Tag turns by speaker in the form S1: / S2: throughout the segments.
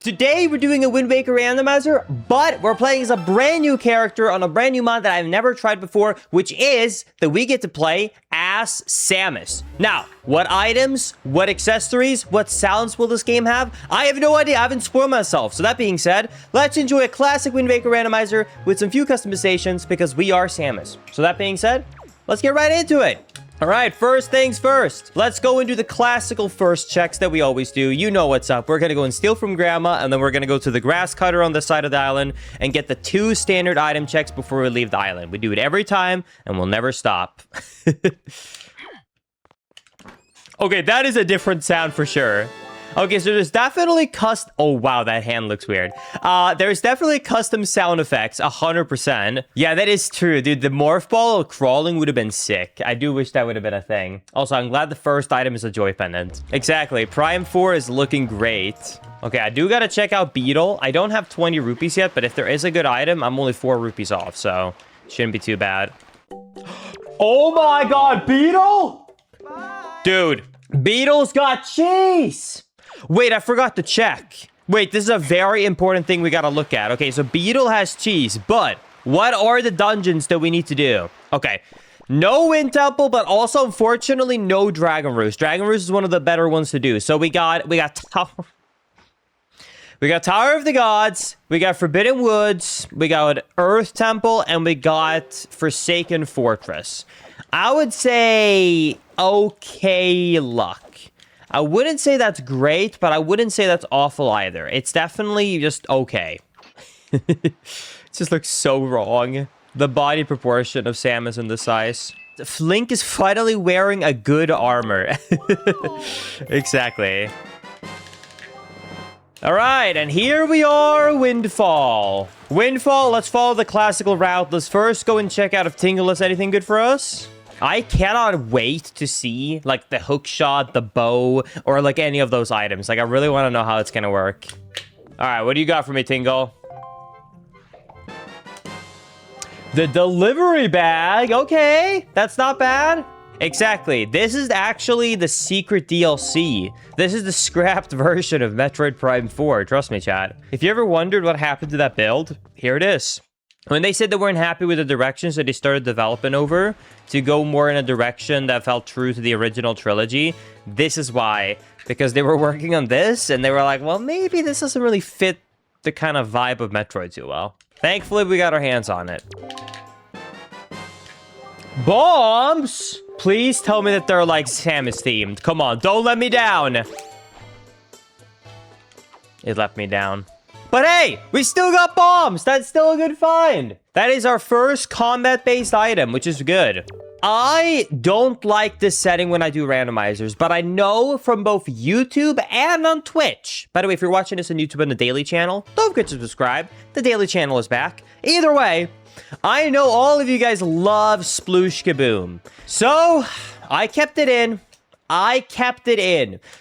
S1: Today, we're doing a Wind Waker Randomizer, but we're playing as a brand new character on a brand new mod that I've never tried before, which is that we get to play as Samus. Now, what items, what accessories, what sounds will this game have? I have no idea. I haven't spoiled myself. So that being said, let's enjoy a classic Wind Waker Randomizer with some few customizations because we are Samus. So that being said, let's get right into it. All right, first things first. Let's go and do the classical first checks that we always do. You know what's up. We're going to go and steal from Grandma, and then we're going to go to the grass cutter on the side of the island and get the 2 standard item checks before we leave the island. We do it every time, and we'll never stop. Okay, that is a different sound for sure. Okay, so there's definitely custom... Oh, wow, that hand looks weird. There's definitely custom sound effects, 100%. Yeah, that is true, dude. The morph ball crawling would have been sick. I do wish that would have been a thing. Also, I'm glad the first item is a joy pendant. Exactly. Prime 4 is looking great. Okay, I do gotta check out Beetle. I don't have 20 rupees yet, but if there is a good item, I'm only 4 rupees off, so shouldn't be too bad. Oh my god, Beetle? Dude, Beetle's got cheese! Wait, I forgot to check. Wait, this is a very important thing we gotta look at. Okay, so Beetle has cheese, but what are the dungeons that we need to do? Okay, no Wind Temple, but also, unfortunately, no Dragon Roost. Dragon Roost is one of the better ones to do. So we got Tower of the Gods, we got Forbidden Woods, we got Earth Temple, and we got Forsaken Fortress. I would say okay luck. I wouldn't say that's great, but I wouldn't say that's awful either. It's definitely just okay. It just looks so wrong. The body proportion of Samus and the size. Flink is finally wearing a good armor. Exactly. All right, and here we are, Windfall. Windfall, let's follow the classical route. Let's first go and check out if Tingle has anything good for us. I cannot wait to see, like, the hook shot, the bow, or, like, any of those items. Like, I really want to know how it's gonna work. All right, what do you got for me, Tingle? The delivery bag. Okay, that's not bad. Exactly. This is actually the secret DLC. This is the scrapped version of Metroid Prime 4. Trust me, chat. If you ever wondered what happened to that build, here it is. When they said they weren't happy with the directions that they started developing over to go more in a direction that felt true to the original trilogy, this is why. Because they were working on this, and they were like, well, maybe this doesn't really fit the kind of vibe of Metroid too well. Thankfully, we got our hands on it. Bombs! Please tell me that they're, like, Samus-themed. Come on, don't let me down. It let me down. But hey, we still got bombs. That's still a good find. That is our first combat-based item, which is good. I don't like this setting when I do randomizers, but I know from both YouTube and on Twitch. By the way, if you're watching this on YouTube and the Daily Channel, don't forget to subscribe. The Daily Channel is back. Either way, I know all of you guys love Sploosh Kaboom. So, I kept it in.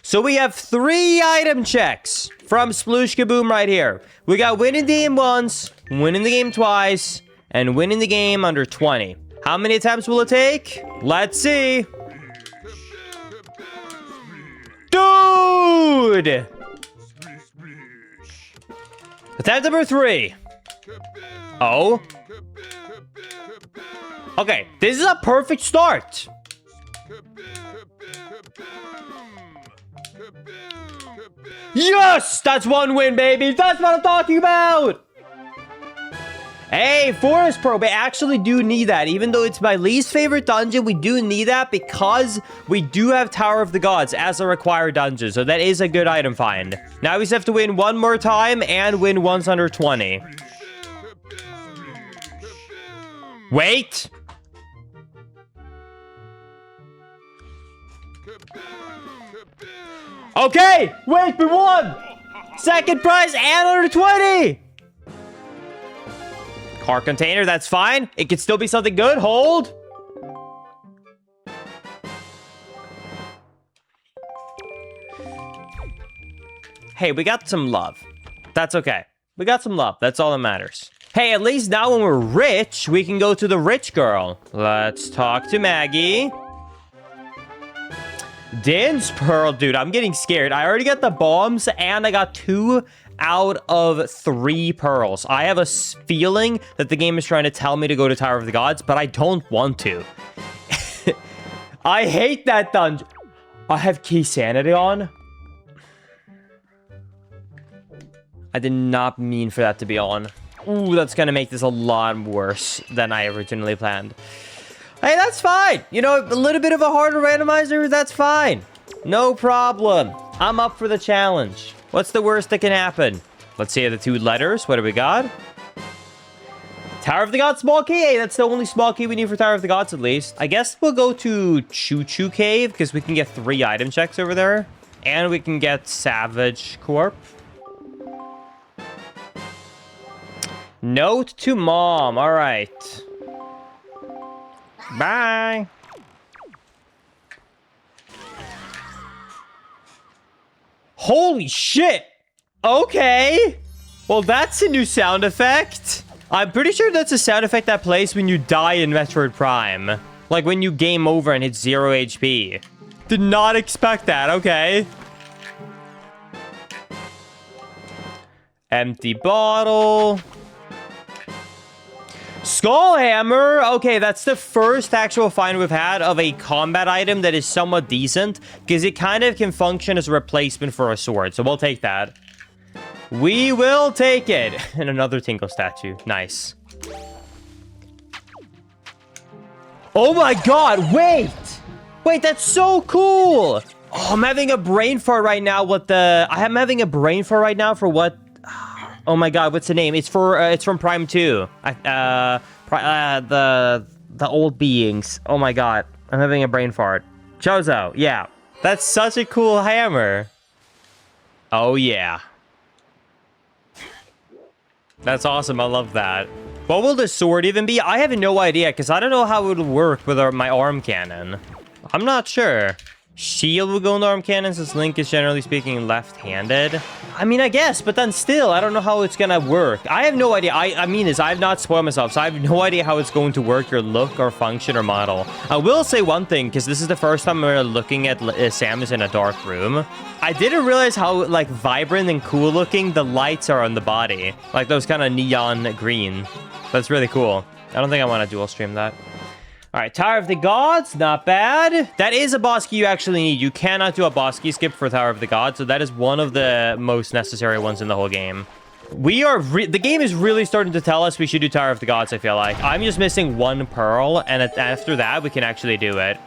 S1: So we have 3 item checks from Sploosh Kaboom right here. We got winning the game once, winning the game twice, and winning the game under 20. How many attempts will it take? Let's see. Dude! Attempt number 3. Oh? Okay, this is a perfect start. Yes! That's 1 win, baby! That's what I'm talking about! Hey, Forest Probe, I actually do need that. Even though it's my least favorite dungeon, we do need that because we do have Tower of the Gods as a required dungeon. So that is a good item find. Now we just have to win 1 more time and win once under 20. Wait! Okay, wait, we won! Second prize and under 20! Car container, that's fine. It could still be something good. Hold. Hey, we got some love. That's okay. We got some love. That's all that matters. Hey, at least now when we're rich, we can go to the rich girl. Let's talk to Maggie. Din's Pearl, dude, I'm getting scared. I already got the bombs, and I got 2 out of 3 pearls. I have a feeling that the game is trying to tell me to go to Tower of the Gods, but I don't want to. I hate that dungeon. I have key sanity on. I did not mean for that to be on. Ooh, that's gonna make this a lot worse than I originally planned. Hey, that's fine. You know, a little bit of a harder randomizer, that's fine. No problem. I'm up for the challenge. What's the worst that can happen? Let's see the 2 letters. What do we got? Tower of the Gods small key. Hey, that's the only small key we need for Tower of the Gods, at least. I guess we'll go to Choo Choo Cave because we can get 3 item checks over there. And we can get Savage Corp. Note to mom. All right. Bye. Holy shit. Okay. Well, that's a new sound effect. I'm pretty sure that's a sound effect that plays when you die in Metroid Prime. Like when you game over and hit 0 HP. Did not expect that. Okay. Empty bottle. Skull Hammer. Okay, that's the first actual find we've had of a combat item that is somewhat decent, because it kind of can function as a replacement for a sword. So we'll take that. We will take it. And another Tinkle statue. Nice. Oh my god, wait! Wait, that's so cool! Oh, I'm having a brain fart right now. I'm having a brain fart right now for what? Oh my god, what's the name? It's from Prime 2. The old beings. Oh my god, I'm having a brain fart. Chozo, yeah. That's such a cool hammer. Oh yeah. That's awesome, I love that. What will the sword even be? I have no idea, because I don't know how it would work with my arm cannon. I'm not sure. Shield will go in the arm cannon since Link is generally speaking left-handed. I mean, I guess, but then still, I don't know how it's gonna work. I have no idea. I mean, I've not spoiled myself, so I have no idea how it's going to work or look or function or model. I will say one thing, because this is the first time we're looking at Samus in a dark room. I didn't realize how, like, vibrant and cool looking the lights are on the body. Like, those kind of neon green. That's really cool. I don't think I want to dual stream that. All right, Tower of the Gods, not bad. That is a boss key you actually need. You cannot do a boss key skip for Tower of the Gods, so that is one of the most necessary ones in the whole game. The game is really starting to tell us we should do Tower of the Gods, I feel like. I'm just missing 1 pearl, and after that, we can actually do it.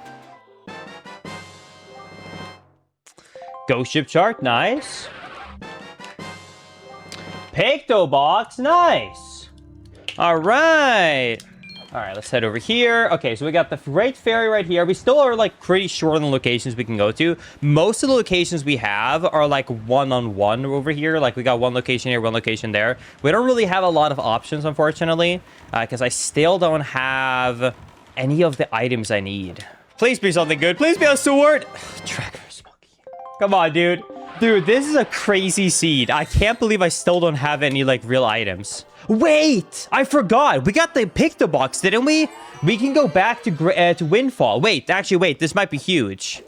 S1: Ghost Ship Chart, nice. Picto Box, nice. All right. All right, let's head over here. Okay, so we got the Freight Ferry right here. We still are, like, pretty short on the locations we can go to. Most of the locations we have are, like, one-on-one over here. Like, we got 1 location here, 1 location there. We don't really have a lot of options, unfortunately, because I still don't have any of the items I need. Please be something good. Please be a sword. Tracker Smoky. Come on, dude. Dude, this is a crazy seed. I can't believe I still don't have any, like, real items. Wait, I forgot. We got the Picto Box, didn't we? We can go back to Windfall. Wait, actually, wait. This might be huge.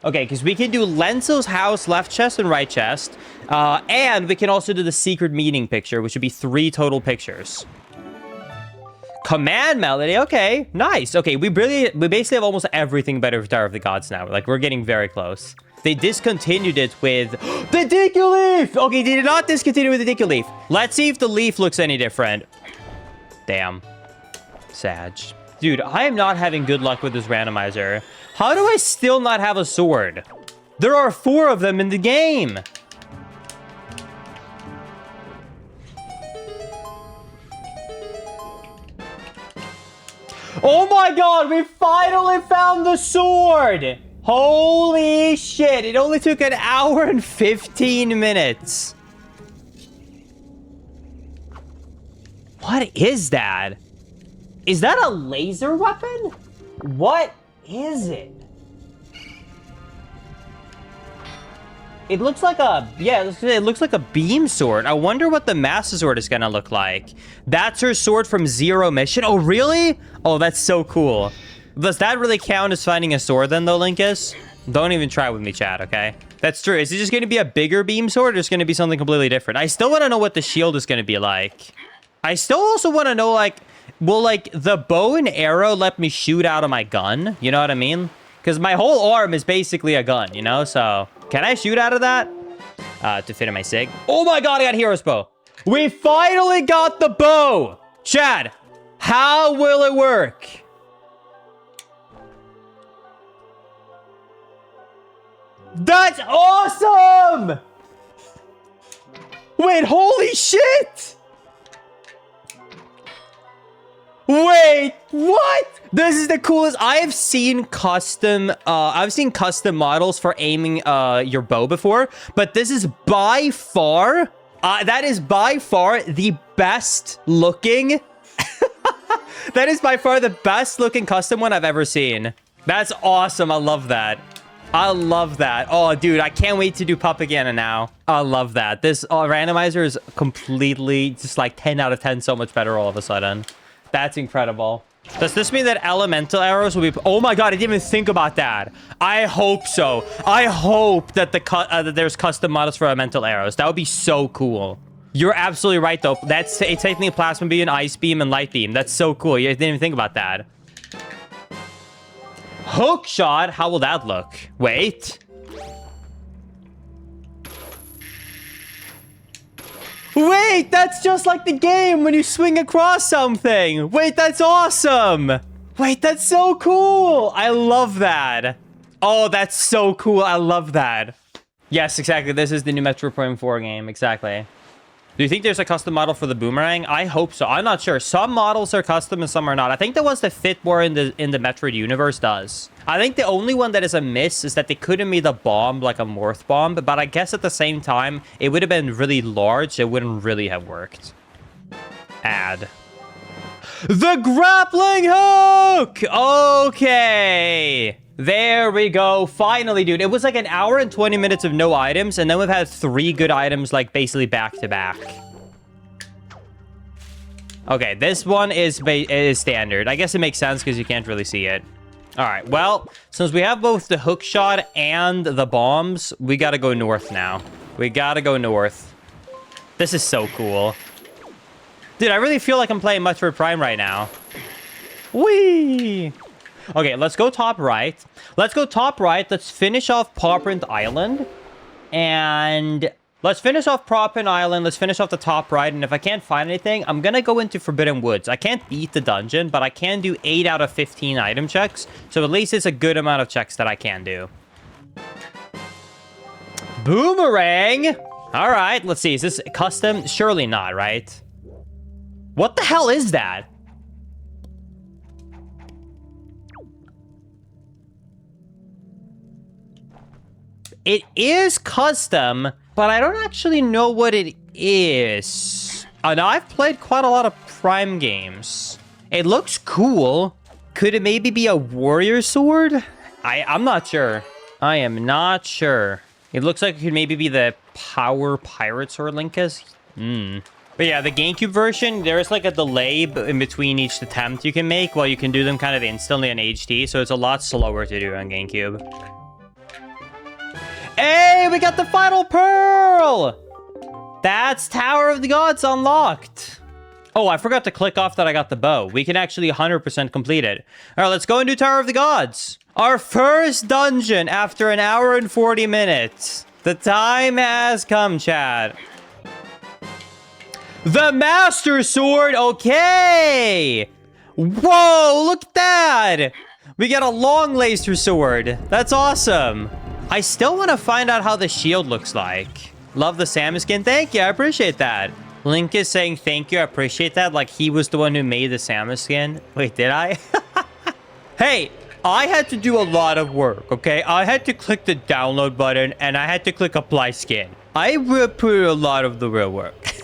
S1: Okay, because we can do Lenzel's house, left chest, and right chest. And we can also do the secret meeting picture, which would be 3 total pictures. Command melody. Okay, nice. Okay, we basically have almost everything better for Tower of the Gods now. Like, we're getting very close. They discontinued it with the Dicky Leaf. Okay, they did not discontinue with the Dicky Leaf. Let's see if the leaf looks any different. Damn. Sag. Dude, I am not having good luck with this randomizer. How do I still not have a sword? There are 4 of them in the game. Oh my god, we finally found the sword! Holy shit, it only took 1 hour and 15 minutes. What is that? Is that a laser weapon? What is it? It looks like it looks like a beam sword. I wonder what the Master Sword is gonna look like. That's her sword from Zero Mission. Oh, really? Oh, that's so cool. Does that really count as finding a sword then, though, Linkus? Don't even try with me, chat, okay? That's true. Is it just going to be a bigger beam sword or is it going to be something completely different? I still want to know what the shield is going to be like. I still also want to know, like, will, like, the bow and arrow let me shoot out of my gun? You know what I mean? Because my whole arm is basically a gun, you know? So, can I shoot out of that? To fit in my sig. Oh my god, I got Hero's Bow. We finally got the bow! Chad, how will it work? That's awesome! Wait, holy shit! Wait, what? This is the coolest. I've seen custom models for aiming your bow before, but this is by far that is by far the best looking that is by far the best looking custom one I've ever seen. That's awesome. I love that. I love that. Oh, dude, I can't wait to do Propaganda now. I love that. This randomizer is completely just like 10 out of 10, so much better all of a sudden. That's incredible. Does this mean that elemental arrows will be... Oh my god, I didn't even think about that. I hope so. I hope that that there's custom models for elemental arrows. That would be so cool. You're absolutely right, though. It's taking a plasma beam, ice beam, and light beam. That's so cool. You didn't even think about that. Hook shot? How will that look? Wait. Wait, that's just like the game when you swing across something. Wait, that's awesome. Wait, that's so cool. I love that. Oh, that's so cool. I love that. Yes, exactly. This is the new Metroid Prime 4 game. Exactly. Do you think there's a custom model for the boomerang? I hope so. I'm not sure. Some models are custom and some are not. I think the ones that fit more in the Metroid universe does. I think the only one that is a miss is that they couldn't make the bomb like a Morph bomb, but I guess at the same time, it would have been really large. It wouldn't really have worked. Add. The grappling hook! Okay. There we go. Finally, dude. It was like an hour and 20 minutes of no items, and then we've had 3 good items, like, basically back to back. Okay, this one is standard. I guess it makes sense because you can't really see it. All right, well, since we have both the hook shot and the bombs, we gotta go north now. We gotta go north. This is so cool. Dude, I really feel like I'm playing Metroid Prime right now. Whee! Okay, let's go top right. Let's go top right. Let's finish off Pauprint Island. And let's finish off Pauprint Island. Let's finish off the top right. And if I can't find anything, I'm going to go into Forbidden Woods. I can't beat the dungeon, but I can do 8 out of 15 item checks. So at least it's a good amount of checks that I can do. Boomerang! All right, let's see. Is this custom? Surely not, right? What the hell is that? It is custom, but I don't actually know what it is. Now, I've played quite a lot of Prime games. It looks cool. Could it maybe be a warrior sword? I'm not sure. I am not sure. It looks like it could maybe be the power pirate sword Linkus. But yeah, the GameCube version, there's like a delay in between each attempt you can make, while you can do them kind of instantly on HD, so it's a lot slower to do on GameCube. Hey, we got the final pearl! That's Tower of the Gods unlocked. Oh, I forgot to click off that I got the bow. We can actually 100% complete it. All right, let's go and do Tower of the Gods. Our first dungeon after an hour and 40 minutes. The time has come, chat. The Master Sword, okay! Whoa, look at that! We got a long laser sword. That's awesome. I still want to find out how the shield looks like. Love the Samus skin. Thank you. I appreciate that. Link is saying thank you. I appreciate that. Like he was the one who made the Samus skin. Wait, did I? Hey, I had to do a lot of work, okay? I had to click the download button and I had to click apply skin. I put a lot of the real work.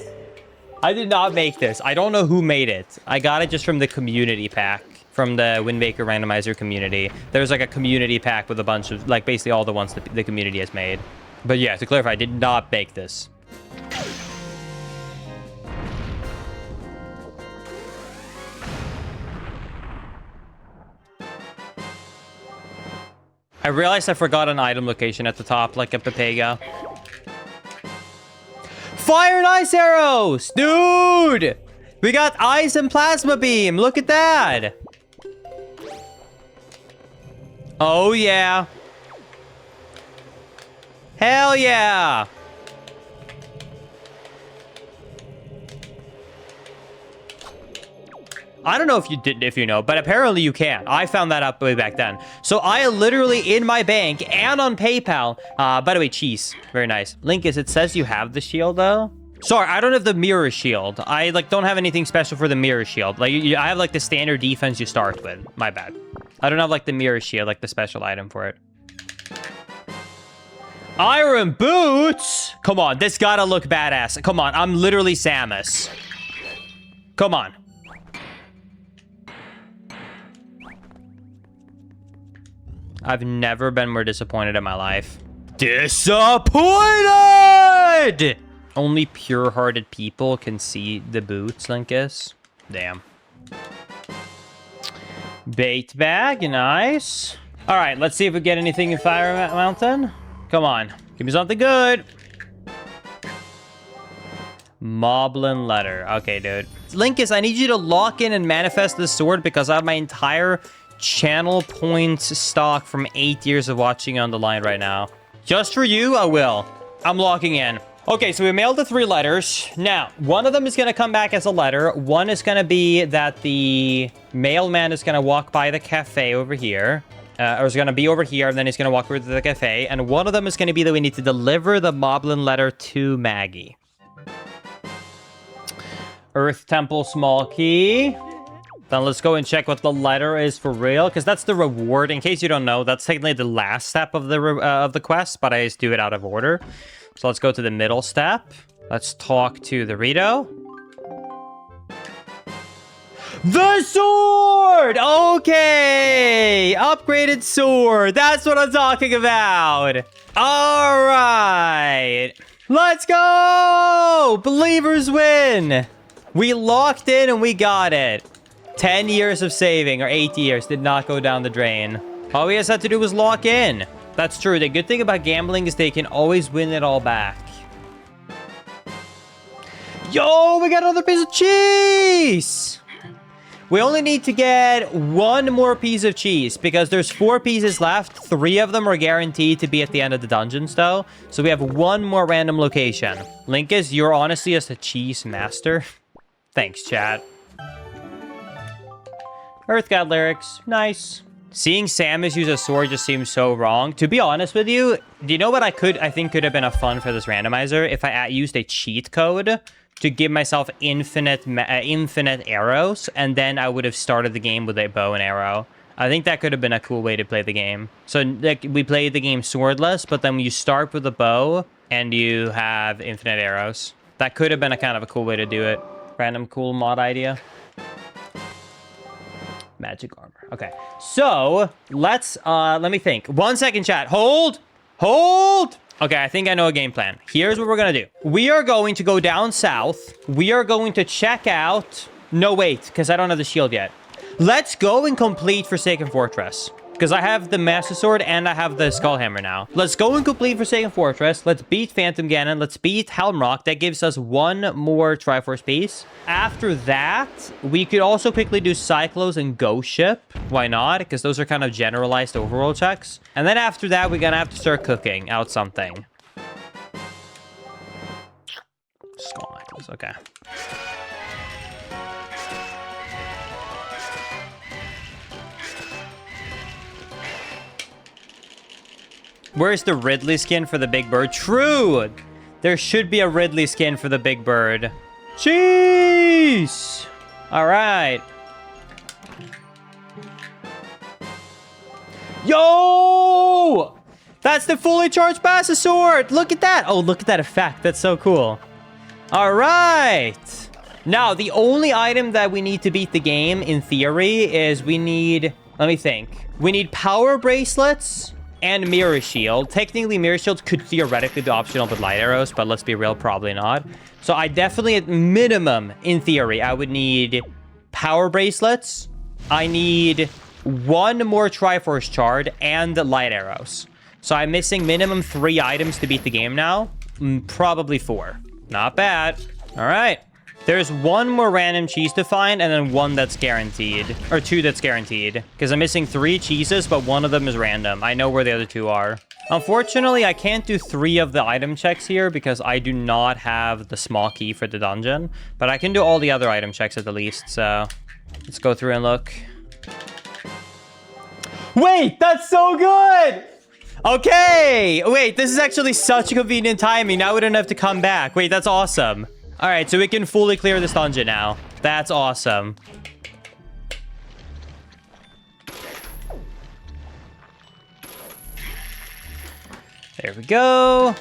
S1: I did not make this. I don't know who made it. I got it just from the community pack. From the Wind Waker Randomizer community. There's like a community pack with a bunch of, like, basically all the ones that the community has made. But yeah, to clarify, I did not make this. I realized I forgot an item location at the top, like a Pepega. Fire and ice arrows! Dude! We got ice and plasma beam. Look at that. Oh, yeah. Hell yeah. I don't know if you did, if you know, but apparently you can. I found that out way back then. So I literally in my bank and on PayPal. By the way, cheese. Very nice. Linkus, it says you have the shield though. Sorry, I don't have the mirror shield. I like don't have anything special for the mirror shield. Like I have like the standard defense you start with. My bad. I don't have like the mirror shield, like the special item for it. Iron boots. Come on, this gotta look badass. Come on, I'm literally Samus. Come on. I've never been more disappointed in my life. Disappointed! Only pure-hearted people can see the boots, Linkus. Damn. Bait bag, nice. All right, let's see if we get anything in Fire Mountain. Come on, give me something good. Moblin letter. Okay, dude. Linkus, I need you to lock in and manifest this sword because I have my entire channel points stock from 8 years of watching on the line right now. Just for you, I will. I'm locking in. Okay, so we mailed the 3 letters. Now, one of them is going to come back as a letter. One is going to be that the mailman is going to walk by the cafe over here. Or is going to be over here, and then he's going to walk over to the cafe. And one of them is going to be that we need to deliver the Moblin letter to Maggie. Earth Temple small key. Then let's go and check what the letter is for real, because that's the reward. In case you don't know, that's technically the last step of the quest, but I just do it out of order. So let's go to the middle step. Let's talk to the Rito. The sword! Okay! Upgraded sword. That's what I'm talking about. All right. Let's go! Believers win. We locked in and we got it. 10 years of saving, or 8 years, did not go down the drain. All we just had to do was lock in. That's true. The good thing about gambling is they can always win it all back. Yo, we got another piece of cheese! We only need to get 1 more piece of cheese, because there's 4 pieces left. 3 of them are guaranteed to be at the end of the dungeons, though. So we have 1 more random location. Linkus, you're honestly just a cheese master. Thanks, chat. Earth God lyrics. Nice. Seeing Samus use a sword just seems so wrong. To be honest with you, do you know what I think could have been a fun for this randomizer? If I used a cheat code to give myself infinite arrows, and then I would have started the game with a bow and arrow. I think that could have been a cool way to play the game. So like, we played the game swordless, but then you start with a bow, and you have infinite arrows. That could have been a kind of a cool way to do it. Random cool mod idea. Magic armor. Okay. So, let me think. 1 second, chat. Hold! Okay, I think I know a game plan. Here's what we're gonna do. We are going to go down south. We are going to check out... No, wait, because I don't have the shield yet. Let's go and complete Forsaken Fortress. Because I have the Master Sword and I have the Skullhammer now. Let's go and complete Forsaken Fortress. Let's beat Phantom Ganon. Let's beat Helmrock. That gives us 1 more Triforce piece. After that, we could also quickly do Cyclos and Ghost Ship. Why not? Because those are kind of generalized overall checks. And then after that, we're going to have to start cooking out something. Skull Necklace, okay. Where's the Ridley skin for the big bird? True! There should be a Ridley skin for the big bird. Jeez! Alright. Yo! That's the fully charged Master Sword! Look at that! Oh, look at that effect. That's so cool. Alright. Now, the only item that we need to beat the game, in theory, is we need... Let me think. We need power bracelets... and Mirror Shield. Technically, Mirror Shield could theoretically be optional with light arrows, but let's be real, probably not. So I definitely, at minimum, in theory, I would need Power Bracelets. I need one more Triforce Shard, and light arrows. So I'm missing minimum 3 items to beat the game now. Probably 4. Not bad. All right. There's one more random cheese to find, and then one that's guaranteed. Or 2 that's guaranteed. Because I'm missing 3 cheeses, but one of them is random. I know where the other 2 are. Unfortunately, I can't do 3 of the item checks here because I do not have the small key for the dungeon. But I can do all the other item checks at the least, so let's go through and look. Wait, that's so good! Okay, wait, this is actually such a convenient timing. Now we don't have to come back. Wait, that's awesome. All right, so we can fully clear this dungeon now. That's awesome. There we go.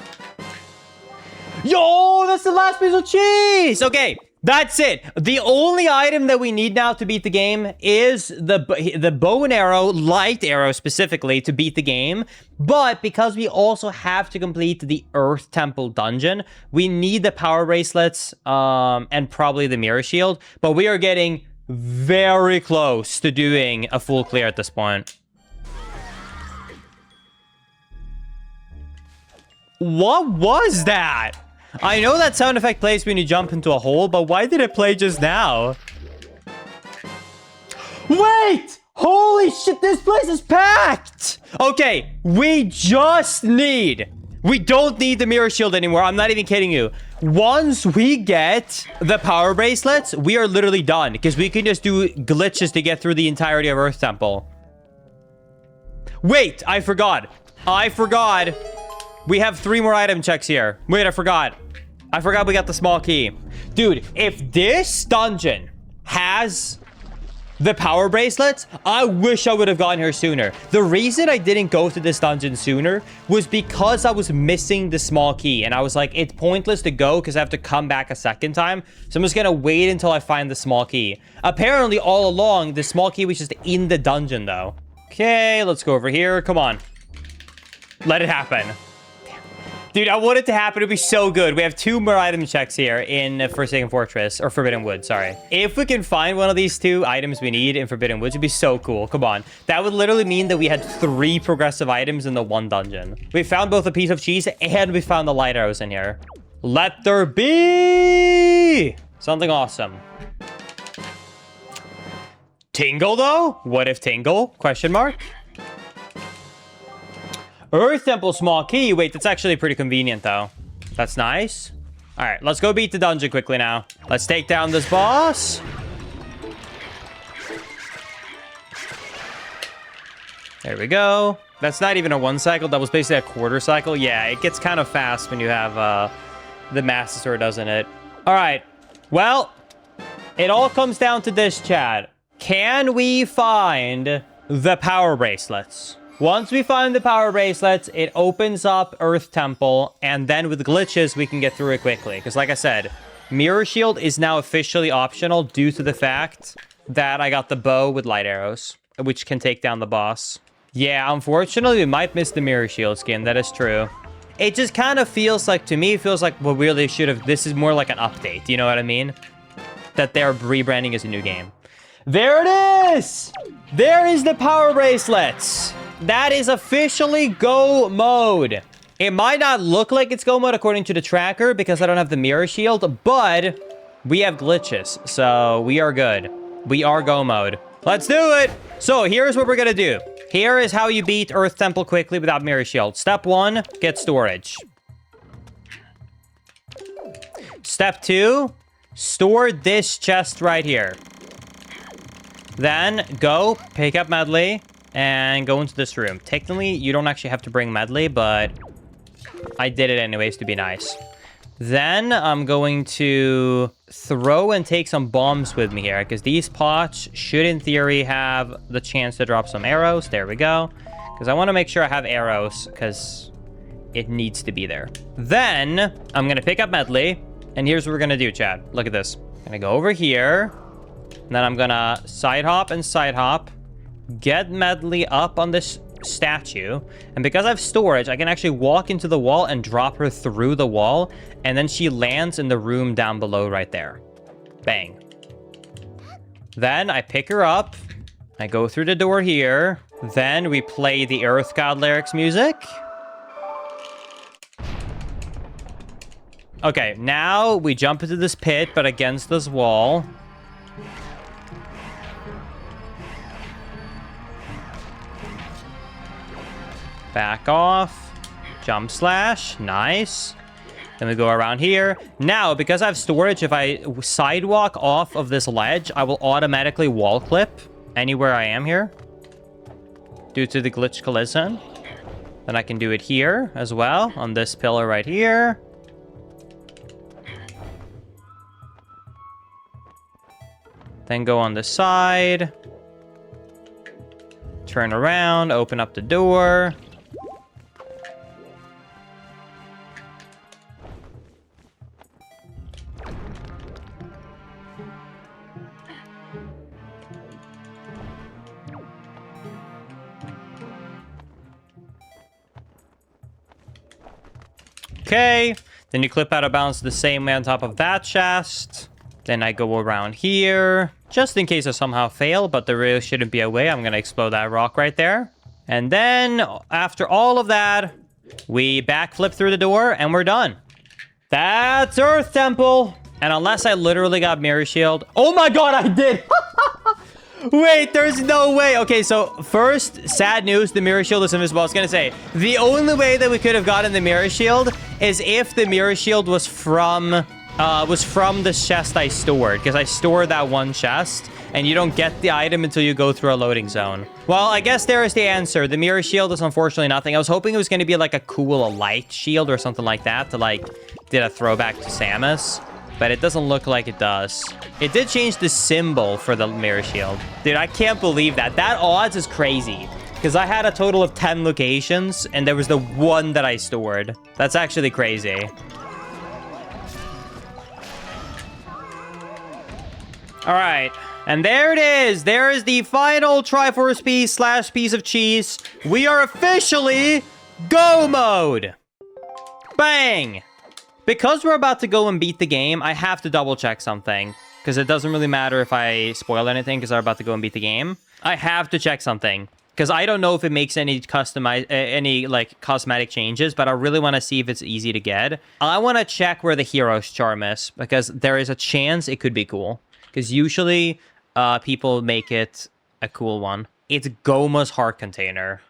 S1: Yo, that's the last piece of cheese. Okay, that's it. The only item that we need now to beat the game is the bow and arrow, light arrow specifically, to beat the game. But because we also have to complete the Earth Temple dungeon, we need the power bracelets and probably the mirror shield. But we are getting very close to doing a full clear at this point. What was that? I know that sound effect plays when you jump into a hole, but why did it play just now? Wait! Holy shit, this place is packed! Okay, we don't need the mirror shield anymore. I'm not even kidding you. Once we get the power bracelets, we are literally done because we can just do glitches to get through the entirety of Earth Temple. Wait, I forgot. We have 3 more item checks here. Wait, I forgot we got the small key. Dude, if this dungeon has the power bracelets, I wish I would have gotten here sooner. The reason I didn't go to this dungeon sooner was because I was missing the small key. And I was like, it's pointless to go because I have to come back a second time. So I'm just going to wait until I find the small key. Apparently, all along, the small key was just in the dungeon, though. Okay, let's go over here. Come on. Let it happen. Dude, I want it to happen. It'd be so good. We have 2 more item checks here in Forsaken Fortress, or Forbidden Wood, sorry. If we can find one of these 2 items we need in Forbidden Woods, it'd be so cool. Come on. That would literally mean that we had 3 progressive items in the 1 dungeon. We found both a piece of cheese and we found the light arrows in here. Let there be something awesome. Tingle, though? What if Tingle? Question mark. Earth Temple small key. Wait, that's actually pretty convenient, though. That's nice. All right, let's go beat the dungeon quickly now. Let's take down this boss. There we go. That's not even a 1 cycle. That was basically a quarter cycle. Yeah, it gets kind of fast when you have the Master Sword, doesn't it? All right. Well, it all comes down to this, Chad. Can we find the power bracelets? Once we find the power bracelets, it opens up Earth Temple, and then with glitches, we can get through it quickly. Because like I said, Mirror Shield is now officially optional due to the fact that I got the bow with light arrows, which can take down the boss. Yeah, unfortunately, we might miss the Mirror Shield skin. That is true. It just kind of feels like, to me, it feels like we really should have... This is more like an update, you know what I mean? That they're rebranding as a new game. There it is! There is the power bracelets! That is officially go mode. It might not look like it's go mode according to the tracker because I don't have the mirror shield, but we have glitches, so we are good. We are go mode. Let's do it. So here's what we're gonna do. Here is how you beat Earth Temple quickly without mirror shield. Step 1, get storage. Step 2, store this chest right here. Then go pick up Medley and go into this room. Technically, you don't actually have to bring Medley, but I did it anyways to be nice. Then I'm going to throw and take some bombs with me here because these pots should, in theory, have the chance to drop some arrows. There we go. Because I want to make sure I have arrows because it needs to be there. Then I'm going to pick up Medley. And here's what we're going to do, Chad. Look at this. I'm going to go over here. And then I'm going to side hop and side hop. Get Medley up on this statue. And because I have storage, I can actually walk into the wall and drop her through the wall. And then she lands in the room down below right there. Bang. Then I pick her up. I go through the door here. Then we play the Earth God lyrics music. Okay, now we jump into this pit, but against this wall. Back off. Jump slash. Nice. Then we go around here. Now, because I have storage, if I sidewalk off of this ledge, I will automatically wall clip anywhere I am here due to the glitch collision. Then I can do it here as well on this pillar right here. Then go on the side. Turn around, open up the door. Okay, then you clip out of bounds the same way on top of that chest. Then I go around here, just in case I somehow fail, but there really shouldn't be a way. I'm gonna explode that rock right there. And then, after all of that, we backflip through the door, and we're done. That's Earth Temple! And unless I literally got Mirror Shield... Oh my god, I did! Wait, there's no way. Okay, so first, sad news, the Mirror Shield is invisible. I was gonna say, the only way that we could have gotten the Mirror Shield is if the Mirror Shield was from the chest I stored, because I stored that one chest, and you don't get the item until you go through a loading zone. Well, I guess there is the answer. The Mirror Shield is unfortunately nothing. I was hoping it was gonna be like a cool light shield or something like that to like, did a throwback to Samus. But it doesn't look like it does. It did change the symbol for the Mirror Shield. Dude, I can't believe that. That odds is crazy. Because I had a total of 10 locations, and there was the one that I stored. That's actually crazy. All right. And there it is. There is the final Triforce piece / piece of cheese. We are officially go mode. Bang. Because we're about to go and beat the game, I have to double check something. Because it doesn't really matter if I spoil anything because I'm about to go and beat the game. I have to check something. Because I don't know if it makes any cosmetic changes, but I really want to see if it's easy to get. I want to check where the hero's charm is, because there is a chance it could be cool. Because usually people make it a cool one. It's Goma's heart container.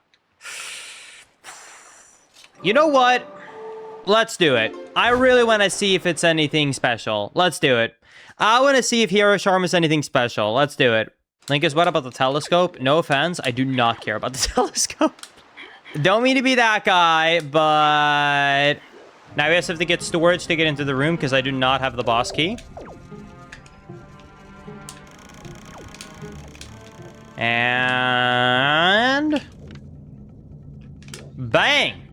S1: You know what? Let's do it. I really want to see if it's anything special. Let's do it. I want to see if Hero Charm is anything special. Let's do it. Like, what about the telescope? No offense, I do not care about the telescope. Don't mean to be that guy, but... Now we just have to get storage to get into the room because I do not have the boss key. And... Bang!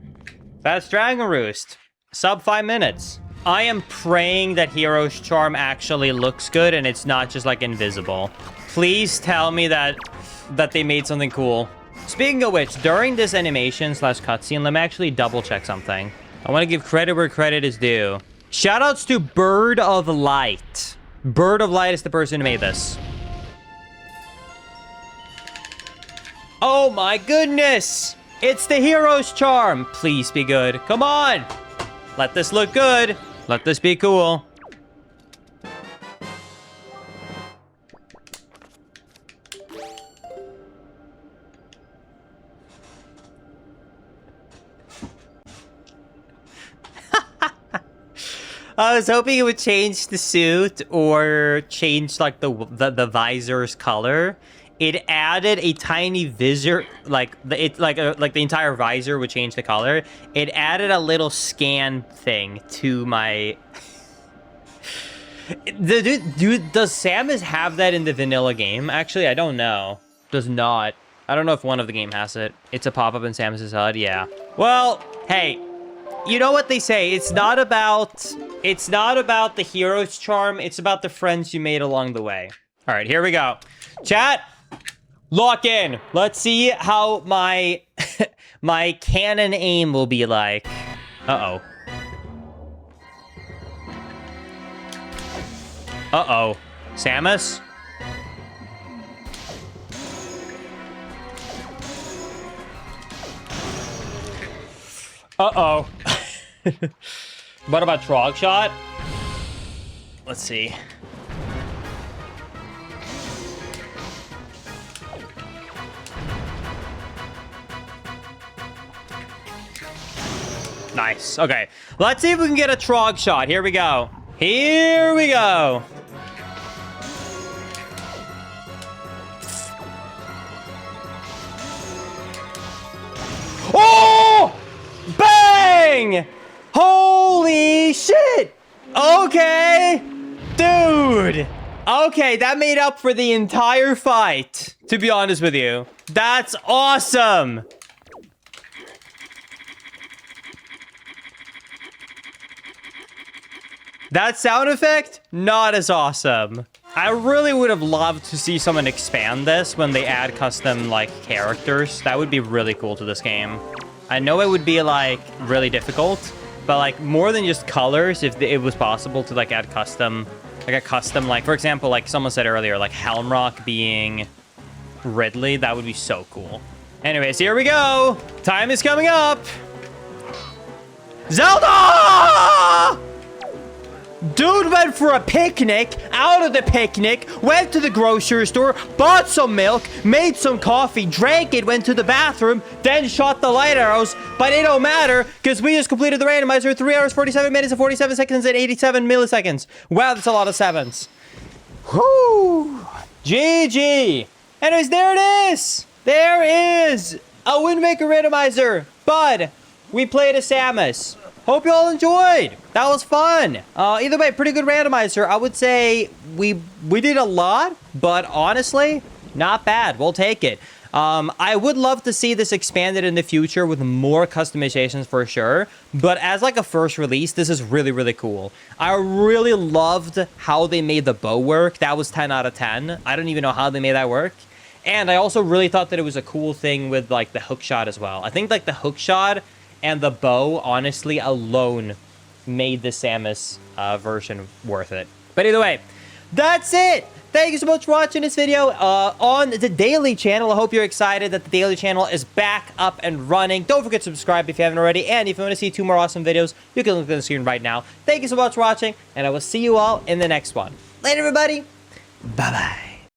S1: That's Dragon Roost. Sub 5 minutes. I am praying that Hero's Charm actually looks good and it's not just like invisible. Please tell me that they made something cool. Speaking of which, during this animation / cutscene, let me actually double check something. I want to give credit where credit is due. Shoutouts to Bird of Light. Bird of Light is the person who made this. Oh my goodness! It's the Hero's Charm. Please be good. Come on. Let this look good. Let this be cool. I was hoping it would change the suit or change like the visor's color. It added a tiny visor, like the entire visor would change the color. It added a little scan thing to my. Dude, does Samus have that in the vanilla game? Actually, I don't know. Does not. I don't know if one of the game has it. It's a pop-up in Samus's HUD. Yeah. Well, hey, you know what they say? It's not about the hero's charm. It's about the friends you made along the way. All right, here we go. Chat. Lock in. Let's see how my my cannon aim will be like. Uh-oh. Uh-oh. Samus? Uh-oh. What about Trog Shot? Let's see. Nice. Okay. Let's see if we can get a Trog Shot. Here we go. Here we go. Oh! Bang! Holy shit! Okay. Dude. Okay, that made up for the entire fight, to be honest with you. That's awesome. That sound effect, not as awesome. I really would have loved to see someone expand this when they add custom, like, characters. That would be really cool to this game. I know it would be, like, really difficult, but, like, more than just colors, if it was possible to, like, add custom, like, for example, like someone said earlier, like, Helmrock being Ridley, that would be so cool. Anyways, here we go. Time is coming up. Zelda! Dude went for a picnic, out of the picnic, went to the grocery store, bought some milk, made some coffee, drank it, went to the bathroom, then shot the light arrows. But it don't matter, because we just completed the randomizer in 3 hours, 47 minutes, and 47 seconds, and 87 milliseconds. Wow, that's a lot of sevens. Whoo! GG! Anyways, there it is! There is a Wind Waker Randomizer. But we played a Samus. Hope you all enjoyed. That was fun. Either way, pretty good randomizer. I would say we did a lot, but honestly, not bad. We'll take it. I would love to see this expanded in the future with more customizations for sure. But as like a first release, this is really, really cool. I really loved how they made the bow work. That was 10 out of 10. I don't even know how they made that work. And I also really thought that it was a cool thing with like the hook shot as well. I think like the hook shot and the bow, honestly, alone made the Samus version worth it. But either way, that's it. Thank you so much for watching this video on the Daily Channel. I hope you're excited that the Daily Channel is back up and running. Don't forget to subscribe if you haven't already. And if you want to see 2 more awesome videos, you can look at the screen right now. Thank you so much for watching, and I will see you all in the next one. Later, everybody. Bye-bye.